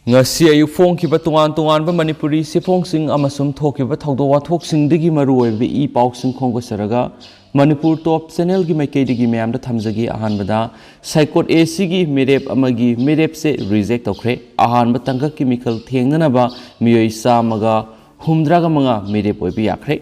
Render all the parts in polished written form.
ngasi ayu phongkiba tongan Manipuri siphongsing amasum thokiba thawdo wathoksingdigi maruoibe I pausing khongosaraga Manipur top channel gi maikeidigi mayamda thamjagi ahanbada Psychot AC gi Mirep amagi Mirep Che Reject toukhre ahanba tangka chemical thengnanaba miyoi samaga humdraga manga Mirep oibe yakre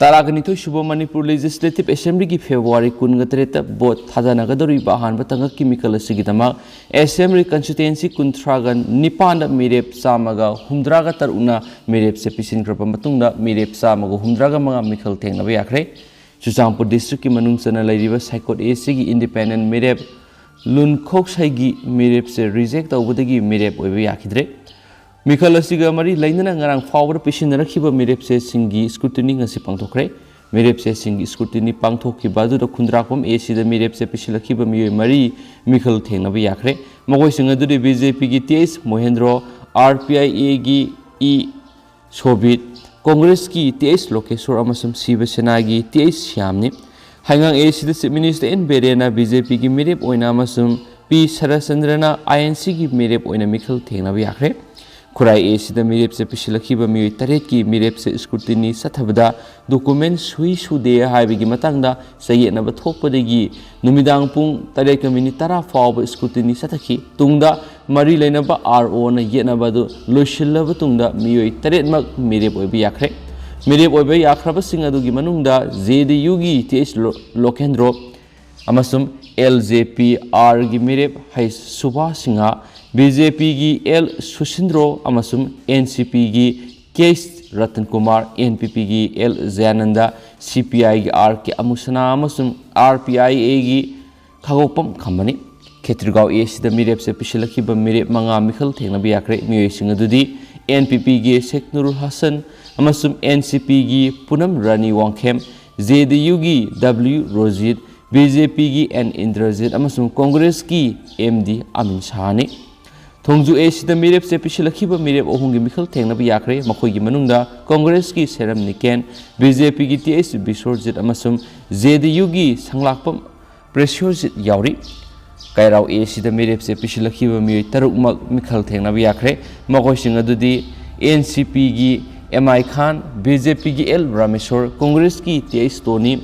Taragani Subo Manipur Legislative Assembly ki February Kungatreta bot Hazanagadori Bahan Batanga Chemical Sigitama Assembly Constituency Kuntragan Nipanda Mirep Samaga Humdraga Taruna Mirep Sepisin Krapamatunda Mirep Samago Humdraga Manga Mikal Tengna Yakre Chusampur District Manungsana Ladiva Psychot AC Independent Mirep Lun Koksagi Mirep Se Reject Obudagi Mirep Yakidre Mikal asiga mari lainana ngarang fawra pishinara khiba Mirep Che singi scrutiny ngasi pangthokre Mirep Che singi scrutiny pangthokhiba du khundrakpam AC da Mirep Che pisila khiba miyoi mari Mikal thengna ba yakre magoi singa du BJP gi TS Mohendro RPIA gi E Sobit Congress ki TS Lokeshwar amasum Siva Sena gi TS Syamni hangang AC da Chief Minister N Berena BJP gi Mirep oina amasum P Sarasandrana INC gi Mirep oina Mikal thengna ba yakre Kurai AC da Mirep Che Pisilakhiba miyoi taret ki Mirep Che scrutiny sathabada document sui sude haibigi matangda sayetnaba thokpadagi numidang pung 8:10 fawba scrutiny sathaki tungda mari lainaba RO na yetnaba du loishillaba tungda miyoi taret mak Mirep oibe yakre Mirep oibe yakraba singa dugi manungda JDU gi TS Lokendro amasum LJPR gi Mirep hai Subha Singha BJP gi L Sushindro amasum NCP gi K Ratan Kumar NPP gi L Zayananda CPI gi RK Amusana amasum RPIA gi Khagopam Khambani Khetrigao AC da Mirep Se Pisilakhiba Mirep manga Mikal thengna ba yakre miyoi singa dudi NPP gi Sheikh Nurul Hasan amasum NCP gi Punam Rani Wangkhem JDU gi W Rojit BJP gi N Indrajit amasum Congress gi MD Amin Shahani Thongju AC da Mirep Che Pisilakhiba Mirep ohungi Mikal thengna ba yakre makhoigi manungda Congress ki Seram Niken BJP gi TS Bisorjit amasum JDU gi Sanglakpam Preciosjit yauri Kairao AC da Mirep Che Pisilakhiba miyoi tarukmak Mikal thengna ba yakre makoi singa dudi NCP gi MI Khan BJP gi L Rameshwar Congress ki TS Tony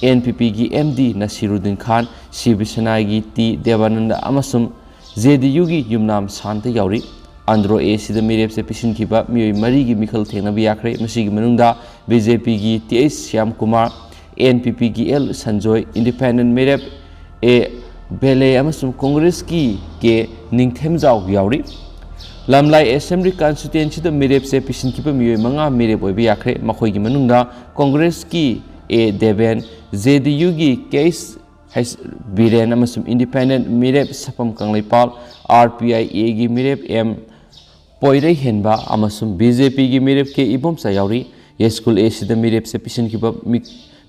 NPP gi MD Nasiruddin Khan Sivasena gi T Devananda amasum JDU gi Yumnam Santa yauri Andro AC da Mirep Che Pisinkiba miyoi mari gi Mikal thengna ba yakre masigi manungda BJP gi TS Syam Kumar NPP gi L Sanjoy Independent Mirep A Bele amasum Congress ki K Ningthemjau yauri Lamlai Assembly Constituency da Mirep Che Pisinkiba miyoi manga Mirep oibe yakre makhoi gi manungda Congress ki A Deven JDU gi Case Biren amasum Independent Mirep Sapam Kangleipal RPIA gi Mirep M Poirei Henba amasum BJP gi Mirep ke Ibom Sayauri Yeskul AC da Mirep Che Pisinkiba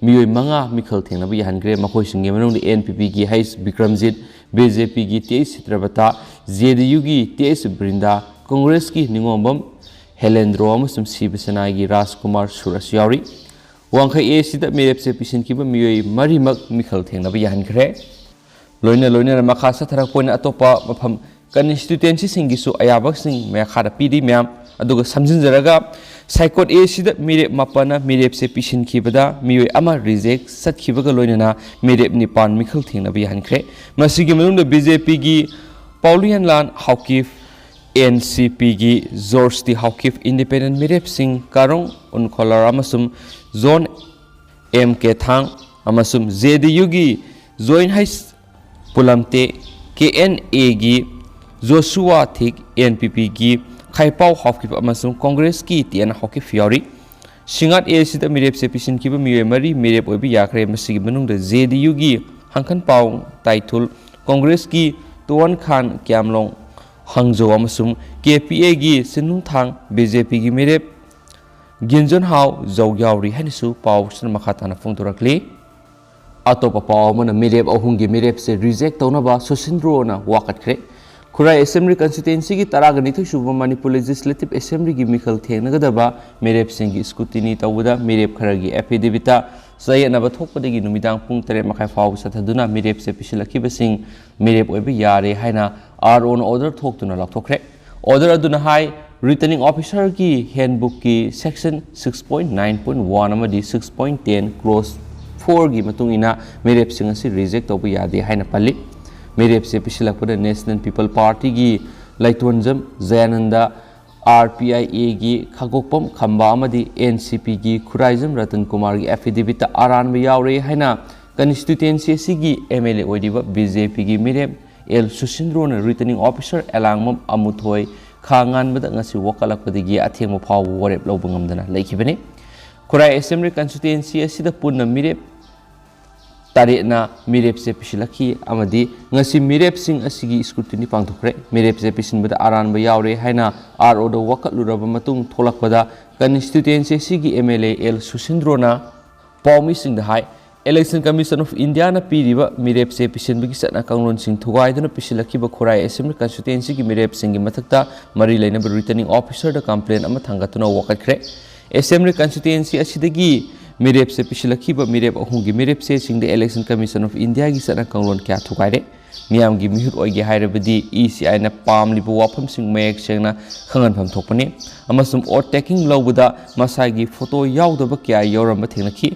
miyoi manga Mikal thengna ba yahankre makhoi singe manungdi NPP gi Hais Bikramjit BJP gi TS Citrabata JDU gi TS Brinda Congress ki Ningombam Helendro amasum Sivasena gi Rajkumar Suras yauri Wangkai AC da Mirep Che Pisinkiba miyoi marimak Mikal thengna ba yahankre loina makasa tharak point atopa mafam constituency singi su ayabak sing mekhada pidi myam aduga samjinjaraga Psychot AC da Mirep mapana Mirep Che Pisinkiba da miyoi ama reject satkibaga loinana Mirep nipan Mikal thengna ba yahankre masigi manungda BJP gi Paulian Lan Haukif NCP gi George T Haukif Independent Mirep Singh Karong Unkholar amasum Zone MK Thang amasum JDU gi Join Hais Pulamte KNA gi Joshua Thik NPP gi Khaipau Haukif amasum Congress ki TN Haukif yauri Singat AC da Mirep Che Pisinkiba miyoi mari Mirep oibe yakre masigi manungda JDU gi Hangkhan Pau Taitul Congress ki Tuan Khan Kyamlong Hangzhou amasum KPA gi Sinung Thang BJP gi Mirep Ginjon Hau Zau yauri hanisu pau san makhatana phongdorakli atopa pau mana Mirep ohungi Mirep Che Reject taunaba Sushindro na wakatkre Kurai Assembly Constituency ki taragani Subo Manipur Legislative Assembly gi Mikal thengnagadaba Mirep singi scrutiny tawuda Mirep kharagi affidavita sayetnaba thokpadagi numidang pung 3:30 faw sathaduna Mirep Che Pisilakhiba sing Mirep oibe yare haina RO order thok tuna lathokre Order aduna hai returning officer ki handbook ki section 6.9.1 amadi 6.10 clause 4 gi matung ina mirep sing asi reject tobu yade haina pali mirep se pisilakpada National People Party gi Laitonjam Zayananda RPIA gi khagokpam khamba amadi NCP gi Khuraijam Ratan Kumar gi affidavit aran ba yaure haina constituency sigi MLA oidiba BJP gi mirep El Susindrona returning officer elangmam amuthoi khangan bada ngasi wakalakpadigi athengma phaw warep lobungamdana laikibani Khurai Assembly constituency asida punna mirep tarena mirep se pisilaki amadi ngasi mirep sing asigi scrutiny pangthokre mirep se pisinbada aran ba yaure haina RO da wakatluraba matung tholakpada constituency sigi MLA El Susindrona pawmi sing da hai Election Commission of India na piriba mirep se pisinbagi satna kanglon sing thugaiduna pisilakiba Khurai Assembly constituency gi mirep singi mathakta mari lainaba returning officer da complaint ama thangatuna wakatkre Assembly constituency asidagi mirep se pisilakiba mirep ahungi mirep se sing the Election Commission of India gi satna kanglon kya thugaire miyam gi mihur oige hairabadi ECI na pamliba wafam sing mayek sengna khangan pham thokpani amasum overtaking lawbada masagi photo yaudaba kya yoramba thengnaki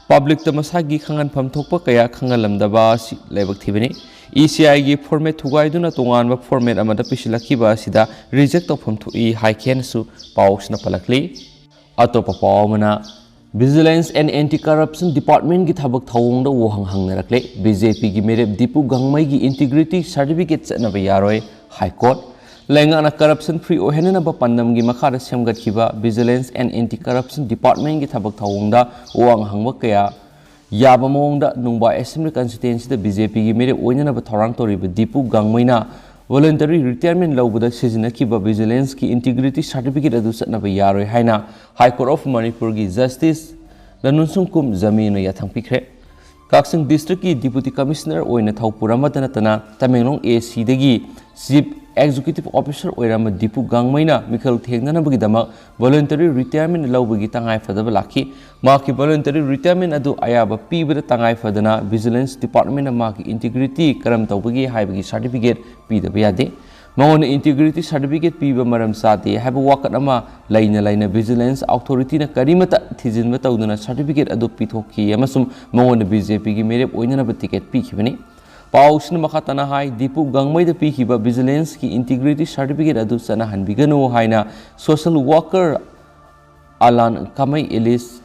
Public the Masagi Kangan Pam Tokpa Kaya Kangalam Daba Lebak Tibini, ECI gi format Tugaiduna Tungan format Amada Pishilakiba Sida reject of him to E High Kensu Paus Napalakli Atopa Paumana Vigilance and Anti-Corruption Department Git Habak Taung the Wohang Hangarakle, BJP Mirep Dipu Gangmai Integrity Certificates and Abayaroi High Court. Lenga na corruption free o henena ba pandam gi makara semgat kiba Vigilance and Anti-Corruption Department gi thabak thawungda uang hangba kaya yaba mongda nungba Assembly constituency da BJP gi mere oinana ba thorang tori ba Dipu Gangmaina voluntary retirement lawbuda sizina kiba Vigilance ki integrity certificate adu satna ba yaroi haina High Court of Manipur gi Justice Lanunsungkum Zamino yathang pikre Kaksing District ki Deputy Commissioner oina thawpura matana tana Tamenglong AC dagi Chief Executive Officer Oirama Dipu Gangmaina Mikhal Thengnana Bagidama voluntary retirement lawbagi tangai fadaba laki maki voluntary retirement adu ayaba pibada tangai fadana Vigilance Department maki integrity karam tawbagi haibagi certificate pidaba yade mangona integrity certificate piba maram sate haiba wakat ama laina Vigilance Authority na karimata thijinba tawduna certificate adu pithoki amasum mangona BJP gi merep oinana ba ticket pikhibani Pausna makatana hai Dipu Gangmai da pikiba Vigilance ki integrity certificate adu sana hanbigano haina social worker Alan Kamai Ellis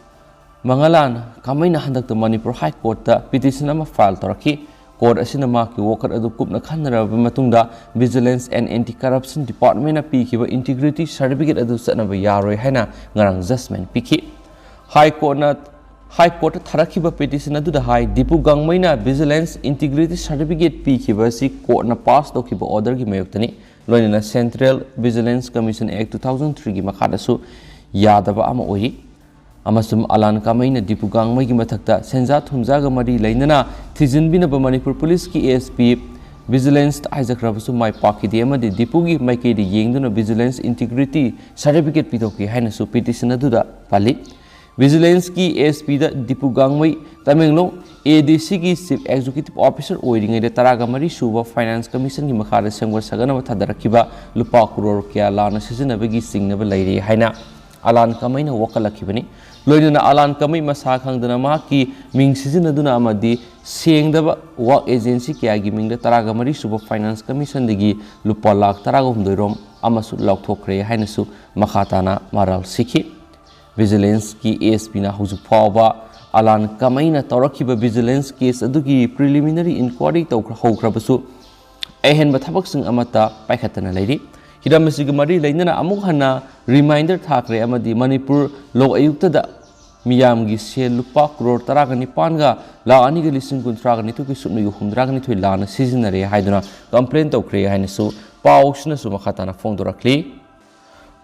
Mangalan Kamai na handak Manipur High Court da petition ama file toraki court asina maki worker adu kupna khanara matungda Vigilance and Anti-Corruption Department na pikiba integrity certificate adu sana ba yaroi haina ngarang judgment piki High Court Tharakiba petition adu da hai Dipu Gangmaina Vigilance Integrity Certificate pikiba si court na pass dokiba order gi mayoktani loina Central Vigilance Commission Act 2003 gi makada su yadaba ama oi amasum Alan Kamaina Dipu Gangmai gi mathakta senja thumja ga mari lainana thijinbina ba Manipur Police ki ASP Vigilance Isakrabasu mai pakidi amadi Dipu gi maiki di yengduna Vigilance Integrity Certificate pitoki haina su petition adu da pali Vigilance ki ASP da Dipu Gangmai Tamenglong ADC ki Chief Executive Officer oiringai da taragamari suba Finance Commission gi makhara sengwa sagana thadarakiba lupa crore kya lana sizinabagi singnaba lairi haina Alan Kamai na wakalakibani loinana Alan Kamai masa khangdana ma ki ming sizinaduna amadi sengdaba work agency kya gi ming da taragamari suba Finance Commission dagi lupa lakh taragumdoirom amasu lauthokre haina su makhatana maral sikhi Vigilance ki ASP na huzu pawba Alan Kamaina tawrakiba Vigilance case adugi preliminary inquiry haukrabasu ehenba thabak sing amata paikhatana lairi hidamasiga mari lainana amuk hana reminder thakre amadi Manipur lok ayukta da miyam gi se lupa crore taragani panga la ani ga lising kuntragani to ki sunu yu humdragani thoi lana seasonare haiduna complaint tawkre haina su pawsna su makhatana phongdorakli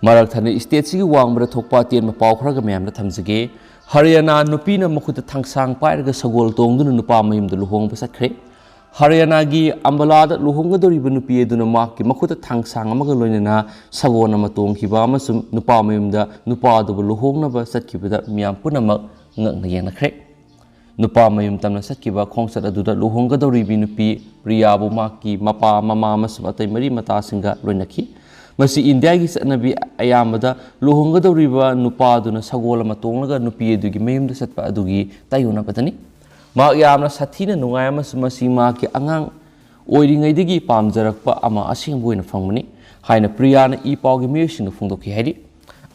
Marak thani state sigi wangbra thokpa tian ma paw khraga mayam na thamjage Haryana nupina makhuta thangsang pairaga sagol tongduna nupa mayum da luhong ba sakhre Haryana gi Ambala da luhong ga doriba nupi eduna makki makhuta thangsang amaga loinana sagona ma tongkhiba amasum nupa mayum da nupa da luhong na ba satkiba da miyam punamak ngakna yengna khre nupa mayum tamna satkiba khongsat adu da luhong ga doribi nupi priyabu makki mapa mama amasum atai mari mata singa loinakhi Masi India gi satnabi ayamada luhonggadoriba nupaduna sagol ama tonglaga nupi adugi mayumda satpa adugi tayuna patani ma yamna sathina nungay masi ma ki angang oiringaidagi pamjarakpa ama asingboina fangmani haina priyana I pawgi miyosing phungdokhi haidi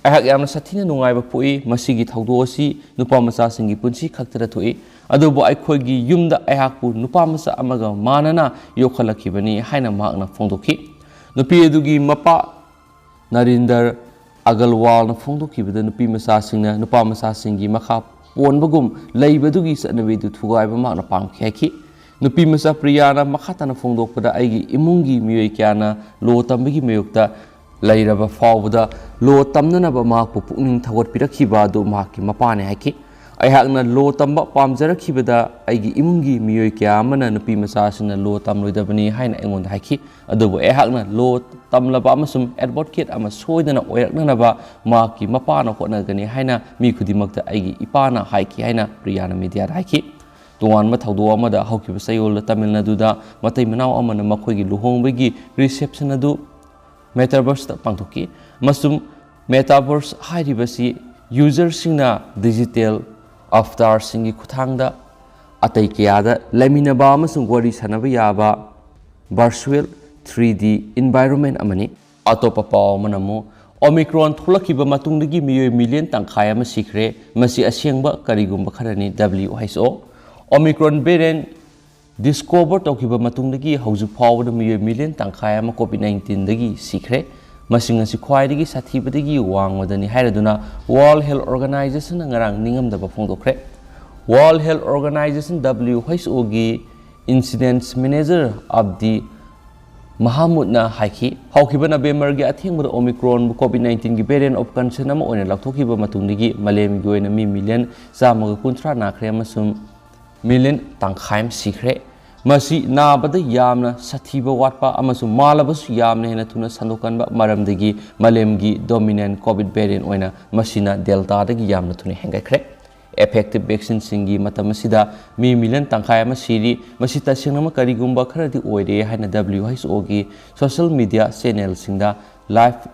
ayhak yamna sathina nungaiba poi masigi thawdo asi nupa macha singi punsi khaktara thoi adubu aikhoigi yumda ayhakpu nupa macha amaga manana yokhalakibani haina makna phungdokhi nupi adugi mapa Narinder Agalwal na phongdokibada nupi macha singna nupa macha singi makha ponbagum leibadugi satnabidu thugaiba makna pamkheki nupi macha priyana makhatana phongdokpada aigi imungi miyoi kyana lo tambagi mayokta lairaba fawbada lo tamnanaba makpu pukning thagotpirakhiba adu makki mapane haiki ayhakna lo tamba pamjarakhibada aigi imungi miyoi kya amana nupi macha singna lo tamloidabani haina engonda haiki adubu ayhakna lo tamlaba amasum advocate ama soidana oiraknanaba makki mapana hotnagani haina mi khudimakta aigi ipana haiki haina priyana media haiki Tuan mathawdo amada hawkiba sayol Tamil Nadu da matai manaw amana makhoigi luhongbagi reception adu metaverse ta pangthoki masum metaverse hairibasi user singna digital avatar singi khuthangda atai kiyada laminaba amasum wari sanaba yaba virtual 3D environment amani atopa paw manamo Omicron thulakiba matungdagi miyoi million tangkhai ama sikre masi asyengba karigumba kharani WHO Omicron variant discover tokiba matungdagi hauju phawda miyoi million tangkhai ama COVID-19 dagi sikre masing asi khwaidagi sathibadagi wangwadani hairaduna World Health Organization ngarang ningamdaba phongdokre World Health Organization WHO gi incidents manager Abdi Mahamud na haiki hawkiba November gi athengbada Omicron COVID-19 gi variant of concern ama oina lakthokiba matungdagi malem gi oina mi million chamaga kunthra nakhre amasum million tangkhaim sikre masi nabada yamna sathiba watpa amasum malabasu yamna hena thuna sandokanba maramdagi malemgi dominant COVID variant oina masina delta dagi yamna thuna hengaikre effective vaccine singi matamasida mi million tangkhai ama siri masi tasingna karigumba kharadi oire haina WHO gi social media channel singda live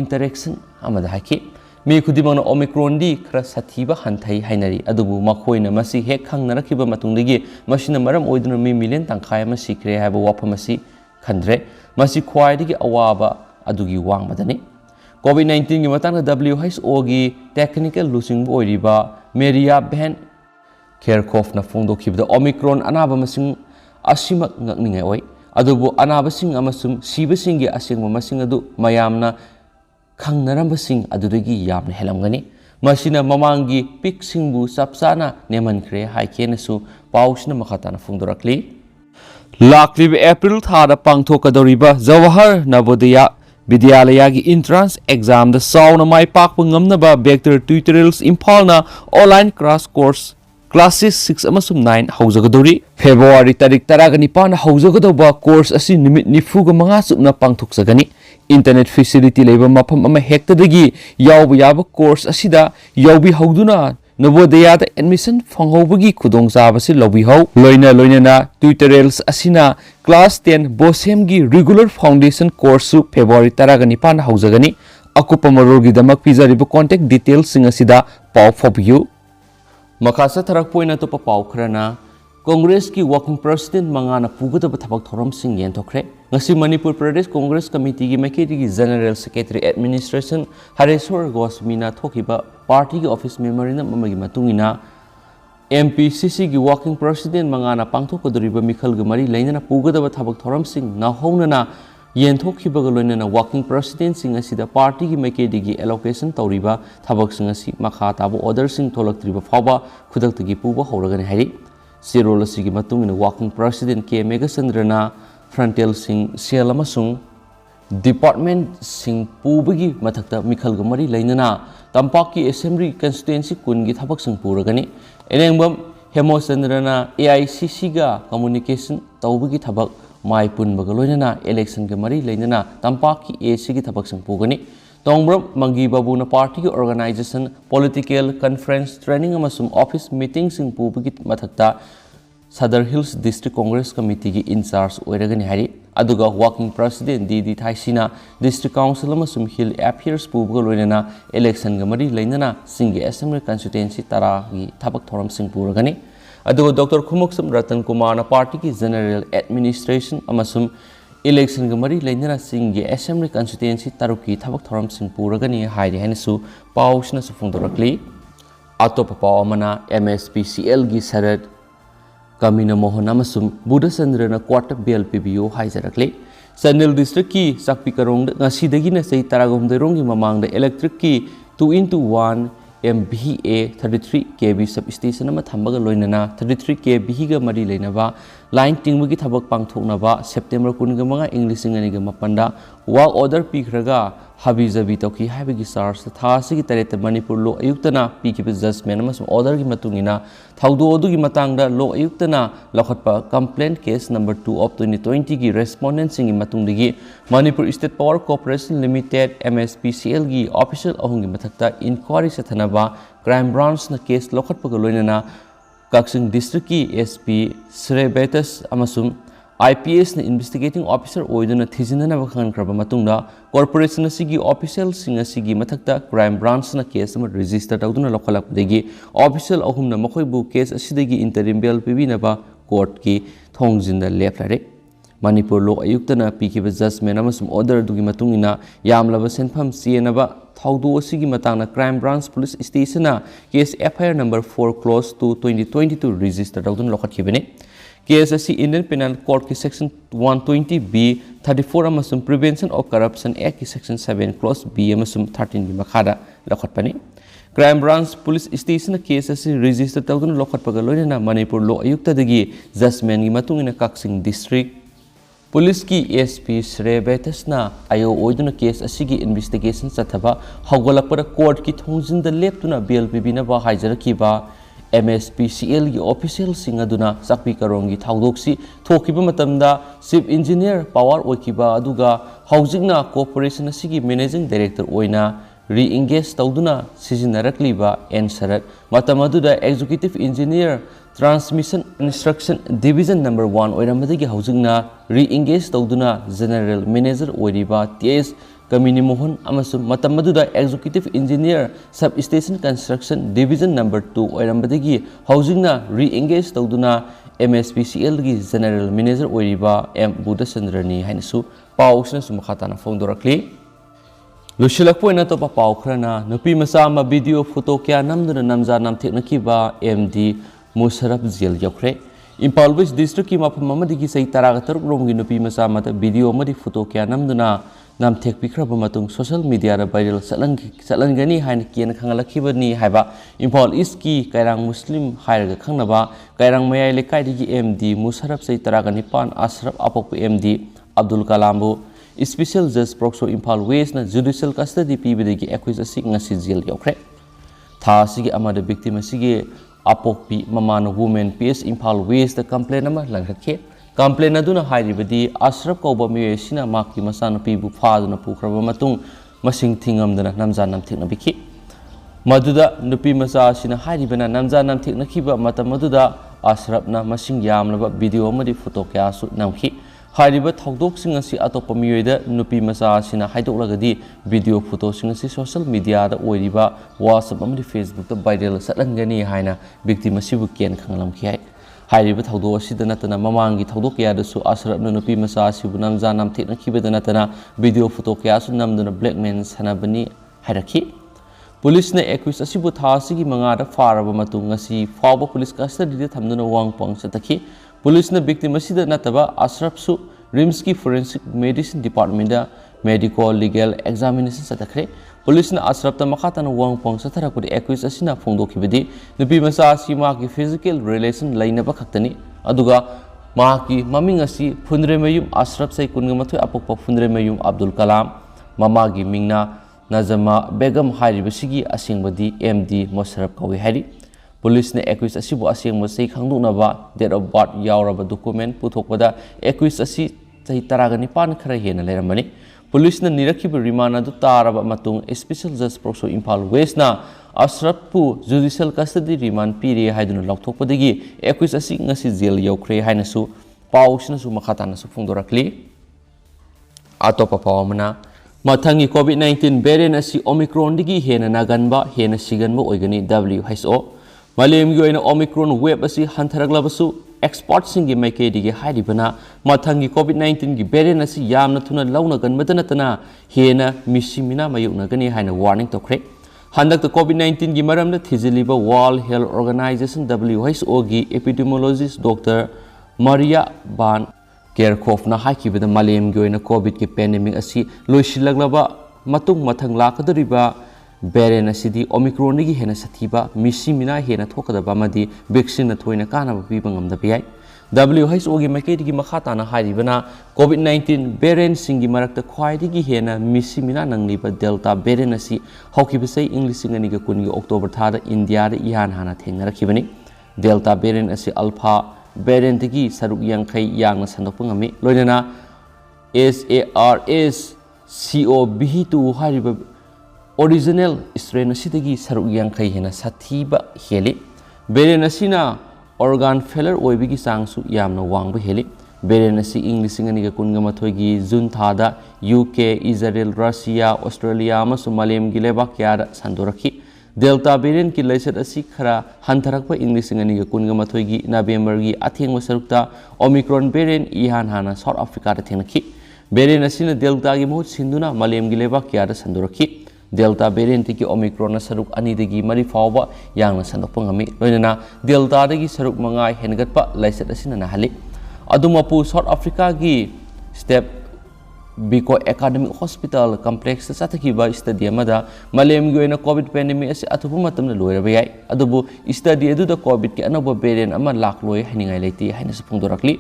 interaction amada haki mi khudimangna Omicron di khara sathiba hanthai hainari adubu makhoina masi hek khangnarakiba matungdagi masina maram oiduna mi million tangkhai ama sikre haiba wafamasi khandre masi khwaidagi awaba adugi wangmadani COVID-19 gi matangna WHO gi technical lusing oiriba Maria Van Kerkhove na phongdokibada Omicron anaba masing asimak ngakningai oi adubu anaba sing amasum siba singi asingma masing adu mayamna Khangnarambasing adudagi yamna helamgani masina mamangi pik singbu sapsana nemankre haikenesu pausna makhatana phungdorakli lakliba April thada pangthokadoriba Jawahar Navodaya Vidyalaya gi entrance exam da sauna mai pakpa ngamnaba vector tutorials imphalna online crash course classes 6 amasum 9 haujagadori February tarik 19 na haujagadaba course asi nimit nifuga manga supna pangthoksagani Internet facility labor mapam ama hektadagi yawba yaba course asida yawbi hauduna Navodaya da admission fanghobagi khudong sabasi lobi hau loina na tutorials asina class 10 bosem gi regular foundation course su February 19 haujagani akupa marorgi damak pizariba contact details sing asida paw fobiu makasa tharak poina to paw khrana Congress ki working president mangana pugadaba thabak thoram sing yen thokre ngasi Manipur Pradesh Congress Committee gi maikedi gi General Secretary Administration Hareswar Gosmina thokiba party gi office memorandum amagi matungina MPCC gi working president mangana pangthokodoriba mikhal gi mari lainana pugadaba thabak thoram sing na hongnana yen thokhibaga loinana working president sing asida party gi maikedi gi allocation tawriba thabak sing asi makha tabo order sing tholaktriba fawba khudaktagi puba horagani hairi Sirol asigi matungina working president K Megasandrana frontal sing sel amasung department sing pubagi mathakta mikhal gamari lainana tampaki assembly constituency kungi thabak sing puragani enengbam Hemosandrana AICC ga communication tawbagi thabak mai punbaga loinana election gamari lainana tampaki AC gi thabak sing pugani Tongbram Mangi Babu na party ki organization political conference training amasum office meeting sing pubagi mathakta Sadar Hills District Congress Committee ki in charge oiragani hari aduga working president DD Thaisina district council amasum hill affairs pubuga loinana election ga mari leinana singi assembly constituency tara gi thabak thoram sing puragani aduga Dr. Khumoksam Ratan Kumar na party ki general administration amasum election ga mari leinana singi assembly constituency taruki thabak thoram sing puragani hairi hainasu pausna su phungdorakli atopa pawamana MSPCL gi sarat Kamina Mohan amasum Buddha Sandrana quarter bail PBO haizarakle Sanil district ki sakpi karong ngasidagi na say taragom derong mamang the electric ki 2-in-1 MVA 33 kV substation na mathambaga loinana 33 kV ga mari leinaba line tingmagi thabak pangthoknaba September 10 mga English ngani ga mapanda work order pikhraga habi jabi toki habigi sars tha sigi tarete Manipur lo ayuktana pikibe judgment amasum order gi matungina thaudo odu gi matangda lo ayuktana lokhatpa complaint case number 2 of 2020 gi respondent singi matungdigi Manipur State Power Corporation Limited MSPCL gi official ahungi mathakta inquiry sathanaba crime branch na case lokhatpa ga loinana Kaksing district ki SP Srebetas amasum IPS na investigating officer oiduna thijinana bakhan kraba matungda corporation asigi official singa sigi mathakta crime branch na case ama register tawduna lokhalak degi official ahumna makhoi bu case asidagi interim bail pibina ba court ki thongjinda leplare Manipur lo ayuktana pikiba judgment amasum order dugi matungina yamlaba senpham sienaba thaudu asigi matangna crime branch police station na case FIR number 4 close to 2022 register tawduna lokhatkibene case Indian Penal Code ki section 120B 34 amasum Prevention of Corruption Act ki section 7 clause B amasum 13 bi makhada lokhatpani crime branch police station case register tawduna lokhatpaga loinana Manipur lo ayukta dagi judgment gi matungina Kaksing district police ki SP Srebetas na ayo oiduna case asigi investigation sathaba hawgolakpada court ki thongjinda leptuna bail pibina ba haijarakiba MSPCL gi official singaduna sakpi karongi thaudoksi thokiba matamda chief engineer power oikiba aduga haujingna corporation asigi managing director oina re-engage tawduna sizinnarakliba N Sarat matamaduda executive engineer transmission instruction division number 1 oiramadagi haujingna re-engage tawduna general manager oiriba TS Kamini Mohan amasum matamaduda executive engineer substation construction division number 2 oirambadagi haujingna re-engage tawduna MSPCL gi general manager oiriba M Buddha Sandrani hainasu pausna sumakhatana phongdorakli lushilakpoina topa paukhrana nupi masa ma video photo kya namduna namja namtheknakiba MD Musharraf jail yaukre Impal West district ki mafam amadigi sai taraga taruk romgi nupi masa mata video amadi photo kya namduna nam thek pikraba matung social media ra viral salangani hain kian khangalakibani haiba Impal East ki Kairang Muslim hairaga khangnaba Kairang Mayai lekai digi MD Musharraf sai taraga nipan Ashraf apok MD Abdul Kalambu special judge Prokso Impal West na judicial custody pibidigi accusation ngasi jail yaukre tha sigi amada victim asigi apokpi mamana women PS Impal West the complaint ama langkhatke complaint aduna hairibadi Ashraf kauba miwesina makki masana pibu phaduna pukraba matung masing thingamdana namja namthekna biki maduda nupi masa sina hairibana namja namthekna khiba matam maduda Ashraf na masing yamlaba video amadi photo kya su namkhi hairiba thaudok sing asi atopa miyoida nupi masa sina haidoklagadi video photo sing asi social media da oiriba WhatsApp amadi Facebook da viral satlangani haina victim asibu ken khanglamkhi hai hairiba thaudo asida natana mamangi thaudo kya da su Ashraf na nupi masa asibu namja namthekna khibeda natana video photo kya su namduna blackmail sanabani hairakhi police na accuse asibu tha sigi manga da faraba matung asi fawba police custody da thamduna wangpang satakhi police na victim asida nataba Ashraf su RIMS ki forensic medicine department da medical legal examination satakre police na Ashraf ta makhatana wangpang sathara kudi accuse asina phongdokhibedi nupi masa asi ma ki physical relation lainaba khaktani aduga ma ki maming asi Phunremayum Ashraf sai kungamathui apokpa Phunremayum Abdul Kalam mama gi mingna Nazama Begum hairibasigi asingbadi MD Musharraf kawi hari police na accuse asibu asingma sei khangdunaba date of birth yauraba document puthokpada accuse asi sai taragani pan khara hena leramani police na nirakhiba remand adu taraba matung special judge Prokso Impal West na Ashraf pu judicial custody remand piri haiduna lauthokpadagi accuse asi ngasi jail yaukre hainasu pausna su makhatana su phongdorakli ꯑꯇꯣꯞꯄ ꯄꯥꯎ ꯑꯃꯅ ꯃꯊꯪꯒꯤ COVID-19 ꯚꯦꯔꯤꯌꯦꯟꯠ ꯑꯁꯤ ꯑꯣꯃꯤꯀ꯭ꯔꯣꯟꯗꯒꯤ ꯍꯦꯟꯅ ꯅꯥꯒꯟꯕ ꯍꯦꯟꯅ ꯁꯤꯒꯟꯕ ꯑꯣꯏꯒꯅꯤ WHO ꯃꯥꯂꯦꯝꯒꯤ ꯑꯣꯏꯅ ꯑꯣꯃꯤꯀ꯭ꯔꯣꯟ ꯋꯦꯕ ꯑꯁꯤ ꯍꯟꯊꯔꯛꯂꯕꯁꯨ ꯑꯦꯛꯁꯄꯔꯠꯁꯤꯡꯒꯤ ꯃꯥꯏꯀꯩꯗꯒꯤ ꯍꯥꯏꯔꯤꯕꯅ ꯃꯊꯪꯒꯤ COVID-19 ꯒꯤ ꯚꯦꯔꯤꯌꯦꯟꯠ ꯑꯁꯤ ꯌꯥꯝꯅ ꯊꯨꯅ ꯂꯧꯅꯒꯟꯕꯇ ꯅꯠꯇꯅ ꯍꯦꯟꯅ ꯃꯤꯁꯤ ꯃꯤꯅꯥ ꯃꯥꯌꯣꯛꯅꯒꯅꯤ ꯍꯥꯏꯅ ꯋꯥꯔꯅꯤꯡ ꯇꯧꯈ꯭ꯔꯦ ꯍꯟꯗꯛꯇ COVID-19 ꯒꯤ ꯃꯔꯝꯗ ꯊꯤꯖꯤꯜꯂꯤꯕ ꯋꯥꯔꯜꯗ ꯍꯦꯜꯊ ꯑꯣꯔꯒꯅꯥꯏꯖꯦꯁꯟ WHO ꯒꯤ ꯑꯦꯄꯤꯗꯦꯃꯤयोꯂꯣꯖꯤꯁꯠ ꯗꯣꯛꯇꯔ ꯃꯥꯔꯤꯌꯥ ꯚꯥꯟ ꯀꯦꯔꯈꯣꯐꯅ ꯍꯥꯏꯈꯤꯕꯗ ꯃꯥꯂꯦꯝꯒꯤ ꯑꯣꯏꯅ COVID ꯒꯤ ꯄꯦꯟꯗꯦꯃꯤꯛ ꯑꯁꯤ ꯂꯣꯏꯁꯤꯜꯂꯛꯂꯕ ꯃꯊꯪ ꯂꯥꯛꯀꯗꯧꯔꯤꯕ ꯚꯦꯔꯤꯌꯦꯟꯠ ꯑꯁꯤꯗꯤ ꯑꯣꯃꯤꯀ꯭ꯔꯣꯟꯗꯒꯤ ꯍꯦꯟꯅ ꯁꯥꯊꯤꯕ ꯃꯤꯁꯤ ꯃꯤꯅꯥ ꯍꯦꯟꯅ ꯊꯣꯛꯀꯗꯕ ꯑꯃꯗꯤ ꯚꯦꯛꯁꯤꯟꯅ ꯊꯣꯏꯅ ꯀꯥꯟꯅꯕ ꯄꯤꯕ ꯉꯝꯗꯕ ꯌꯥꯏ WHO ꯒꯤ ꯃꯥꯏꯀꯩꯗꯒꯤ ꯃꯈꯥ ꯇꯥꯅ ꯍꯥꯏꯔꯤꯕꯅ COVID-19 ꯚꯦꯔꯤꯌꯦꯟꯠꯁꯤꯡꯒꯤ ꯃꯔꯛꯇ ꯈ꯭ꯋꯥꯏꯗꯒꯤ ꯍꯦꯟꯅ ꯃꯤꯁꯤ ꯃꯤꯅꯥ ꯅꯪꯂꯤꯕ ꯗꯦꯜꯇꯥ ꯚꯦꯔꯤꯌꯦꯟꯠ ꯑꯁꯤ ꯍꯧꯈꯤꯕ ꯆꯍꯤ 2010 ꯒꯤ ꯑꯣꯛꯇꯣꯕꯔ ꯊꯥꯗ ꯏꯟꯗꯤꯌꯥꯗ ꯏꯍꯥꯟ ꯍꯥꯟꯅ ꯊꯦꯡꯅꯔꯛꯈꯤꯕꯅꯤ ꯗꯦꯜꯇꯥ ꯚꯦꯔꯤꯌꯦꯟꯠ ꯑꯁꯤ ꯑꯜꯐꯥ ꯚꯦꯔꯤꯌꯦꯟꯠꯇꯒꯤ ꯁꯔꯨꯛ 50 ꯌꯥꯡꯅ ꯁꯟꯗꯣꯛꯄ ꯉꯝꯃꯤ ꯂꯣꯏꯅꯅ SARS-CoV-2 ꯍꯥꯏꯔꯤꯕ original strain asidagi saruk yangkai hena sathiba heli variant asina organ failure oibigi changsu yamna wangba heli variant asi English ngani ga kunga mathoigi June thada UK Israel Russia Australia amasu Malem gi lebak yada sandorakhi Delta variant ki laisat asi khara hantarakpa English ngani ga kunga mathoigi November gi athengwa sarukta Omicron variant ihan hana South Africa da thenakhi variant asina Delta gi mohut sinduna Malem gi lebak yada sandorakhi Delta variant ki Omicron saruk ani degi mari fawba yang sandok ngami loinana Delta degi saruk mangai hengatpa laisat asina nahali adumapu South Africa gi step Biko Academic Hospital Complex sathakiba stadium da Malem gi oina COVID pandemic asi athupu matamna loiraba yai adubu study edu da COVID ki anaba variant ama lakloi haningai leiti haina supungdorakli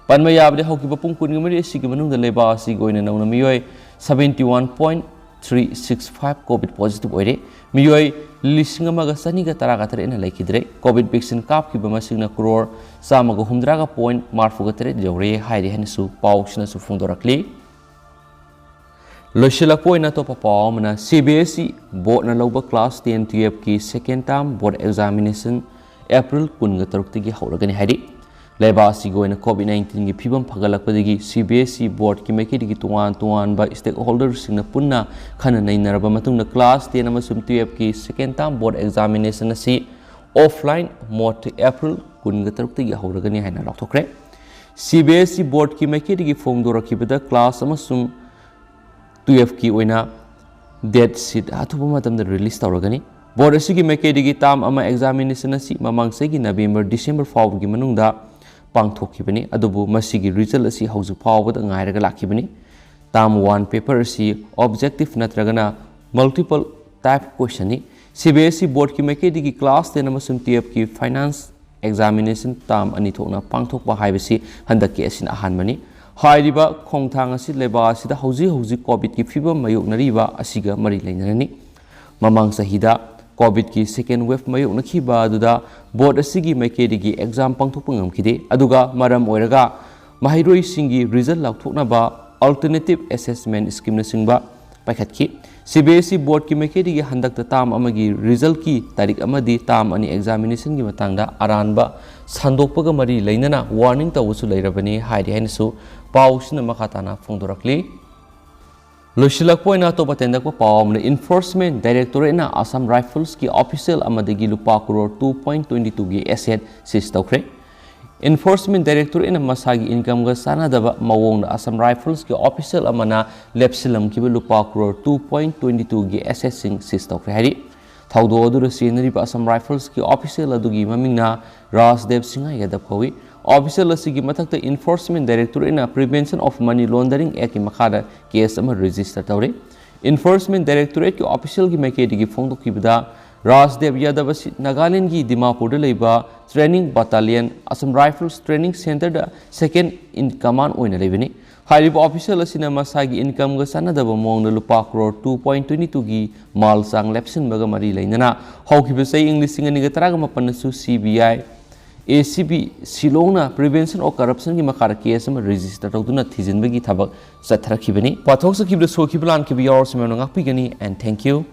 panma yabde hokiba pungkun gi mari asigi manung da leba asi gi oina nauna miyoi 71.365 COVID positive oire miyoi lisingamaga saniga taraga tare ena laikidre COVID vaccine kap ki bama singna crore samaga humdraga point marfuga tare jawre hairi hanisu pausna su fungdorakli loshila poina to pawmana CBSE board na loba class 10 12 ki second term board examination April 13 tigi hawragani hairi leba sigoina COVID-19 gi phibam phagalakpadagi CBSE board ki maikidigi tuan ba stakeholders singna punna khana nainaraba matungna class 10 amasum 12 ki second term board examination asi offline mode April 13 tigi hawragani haina lathokre CBSE board ki maikidigi phongdorakibada class amasum 12 ki oina date sheet athuba matamda release tawragani board asigi maikidigi tam ama examination asi mamangsegi November December fawgi manungda pangthokibani adubu masigi result asi hauju fawbada ngairaga lakibani tam 1 paper asi objective natragana multiple type question ni CBSE board ki maikidigi class 10 amasum 12 ki finance examination tam ani thokna pangthokba haibasi handaki asin ahanmani hairiba khongthang asi leba asida hauji COVID ki fibam mayoknariba asiga mari leinarani mamang sahida COVID ki second wave mayoknakhiba aduda board asigi maikedigi exam pangthokpa ngamkhide aduga maram oiraga mahairoi singi result lakthokna ba alternative assessment scheme na singba paikhatkhi CBSE board ki maikedigi handakta tam amagi result ki tarik amadi tam ani examination gi matangda aranba sandokpaga mari leinana warning tawusu leirabani hairi hainasu pausna makhatana phongdorakli Loshilak point na to patenda ko pawam na enforcement directorate na Assam Rifles ki official amadagi lupa crore 2.22 gi asset sis tawkre enforcement directorate na masagi income ga sana daba mawong na Assam Rifles ki official amana lepsilam ki lupa crore 2.22 gi asset sing sis tawkre hari thawdo odur scenery pa Assam Rifles ki official adugi maming na Rasdev Singha yada phawi official asigi mathakta enforcement directorate na prevention of money laundering act ki makhada case ama register tawre enforcement directorate ki official gi maikedi gi phongdokibada Rasdev Yadav Nagaland gi Dimapur da leiba training battalion Assam Rifles training center da second in command oina lebini hariba official asina masagi income ga sanadaba mongna lupa crore 2.22 gi mal sang lepsin baga mari leinana hawkiba sai English ngani ga taraga mapannasu CBI ACB Silona Prevention of Corruption ki makara case ama register tawduna thijinbagi thabak sathrakibani pathok sakibda sokiblan kibi yawr simano ngakpigani and thank you